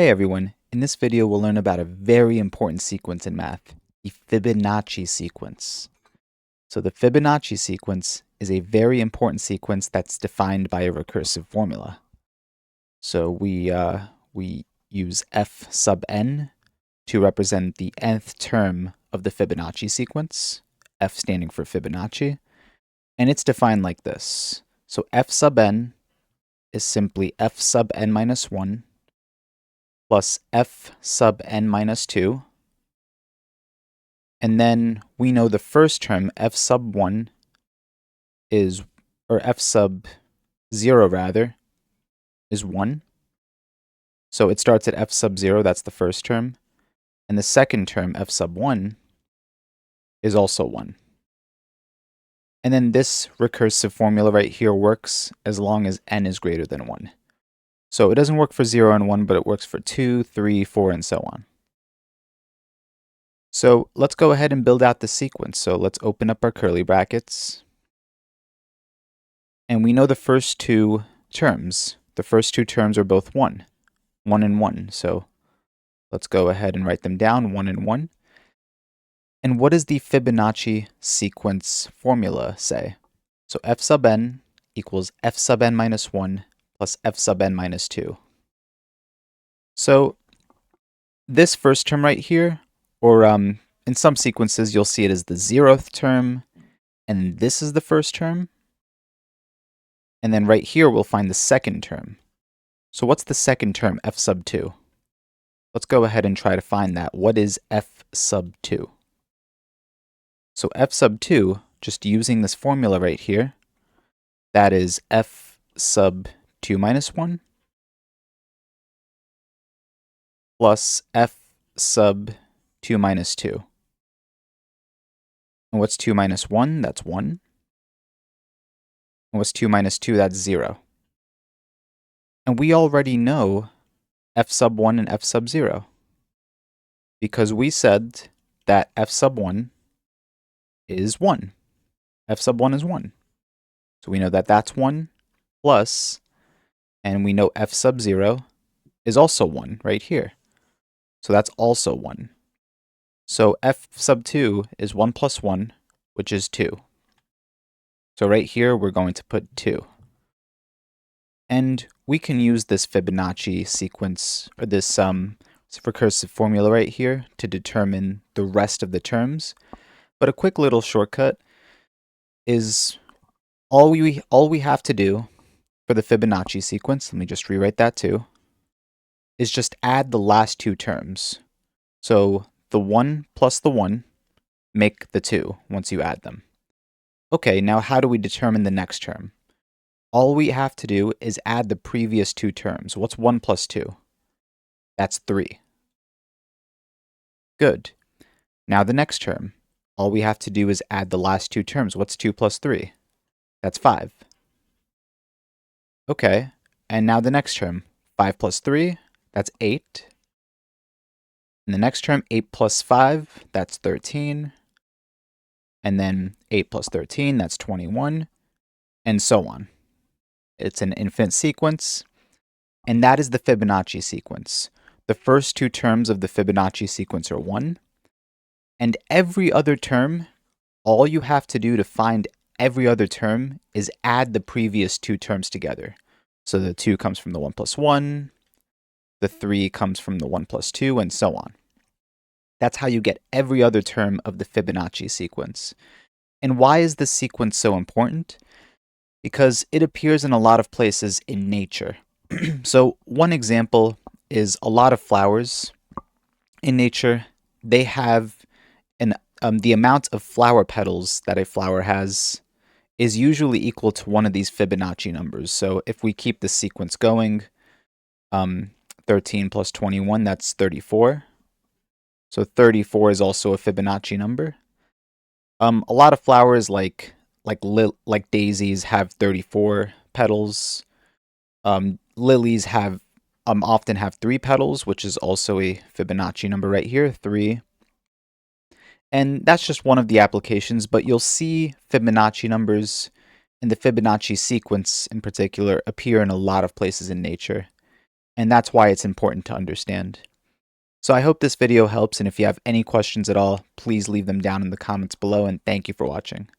Hey everyone, in this video we'll learn about a very important sequence in math, the Fibonacci sequence. So the Fibonacci sequence is a very important sequence that's defined by a recursive formula. So we use f sub n to represent the nth term of the Fibonacci sequence, f standing for Fibonacci, and it's defined like this. So f sub n is simply f sub n minus 1 plus f sub n minus 2. And then we know the first term, f sub 1, is, or f sub 0 rather, is 1. So it starts at f sub 0, that's the first term. And the second term, f sub 1, is also 1. And then this recursive formula right here works as long as n is greater than 1. So it doesn't work for 0 and 1, but it works for 2, 3, 4, and so on. So let's go ahead and build out the sequence. So let's open up our curly brackets. And we know the first two terms. The first two terms are both 1. 1 and 1. So let's go ahead and write them down, 1 and 1. And what does the Fibonacci sequence formula say? So f sub n equals f sub n minus 1 plus f sub n minus 2. So this first term right here, or in some sequences you'll see it as the 0th term, and this is the first term. And then right here we'll find the second term. So what's the second term, f sub 2? Let's go ahead and try to find that. What is f sub 2? So f sub 2, just using this formula right here, that is f sub 2 minus 1 plus f sub 2 minus 2. And what's 2 minus 1? That's 1. And what's 2 minus 2? That's 0. And we already know f sub 1 and f sub 0, because we said that f sub 1 is 1. F sub 1 is 1. So we know that that's 1 plus, and we know f sub 0 is also 1 right here. So that's also 1. So f sub 2 is 1 plus 1, which is 2. So right here we're going to put 2. And we can use this Fibonacci sequence, or this recursive formula right here, to determine the rest of the terms. But a quick little shortcut is all we have to do for the Fibonacci sequence, let me just rewrite that too, is just add the last two terms. So the 1 plus the 1 make the 2 once you add them. Okay, now how do we determine the next term? All we have to do is add the previous two terms. What's 1 plus 2? That's 3. Good. Now the next term. All we have to do is add the last two terms. What's 2 plus 3? That's 5. Okay, and now the next term. 5 plus 3, that's 8. And the next term, 8 plus 5, that's 13. And then 8 plus 13, that's 21. And so on. It's an infinite sequence. And that is the Fibonacci sequence. The first two terms of the Fibonacci sequence are 1. And every other term, all you have to do to find every other term is add the previous two terms together. So the 2 comes from the 1 plus 1, the 3 comes from the 1 plus 2, and so on. That's how you get every other term of the Fibonacci sequence. And why is this sequence so important? Because it appears in a lot of places in nature. So one example is a lot of flowers in nature. They have the amount of flower petals that a flower has is usually equal to one of these Fibonacci numbers. So if we keep the sequence going, 13 plus 21, that's 34. So 34 is also a Fibonacci number. A lot of flowers like daisies have 34 petals. Lilies often have 3 petals, which is also a Fibonacci number right here, 3. And that's just one of the applications, but you'll see Fibonacci numbers and the Fibonacci sequence in particular appear in a lot of places in nature. and that's why it's important to understand. So I hope this video helps, and if you have any questions at all, please leave them down in the comments below, and thank you for watching.